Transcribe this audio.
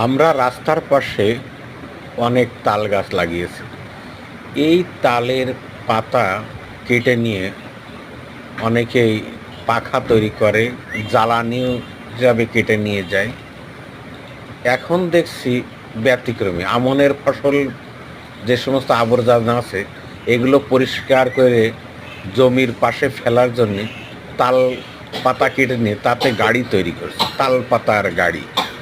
আমরা রাস্তার পাশে অনেক তাল গাছ লাগিয়েছি। এই তালের পাতা কেটে নিয়ে অনেকেই পাখা তৈরি করে, জ্বালানিও হিসাবে কেটে নিয়ে যায়। এখন দেখছি ব্যতিক্রমী আমনের ফসল, যে সমস্ত আবর্জনা আছে এগুলো পরিষ্কার করে জমির পাশে ফেলার জন্যে তাল পাতা কেটে নিয়ে তাতে গাড়ি তৈরি করছে, তাল পাতার গাড়ি।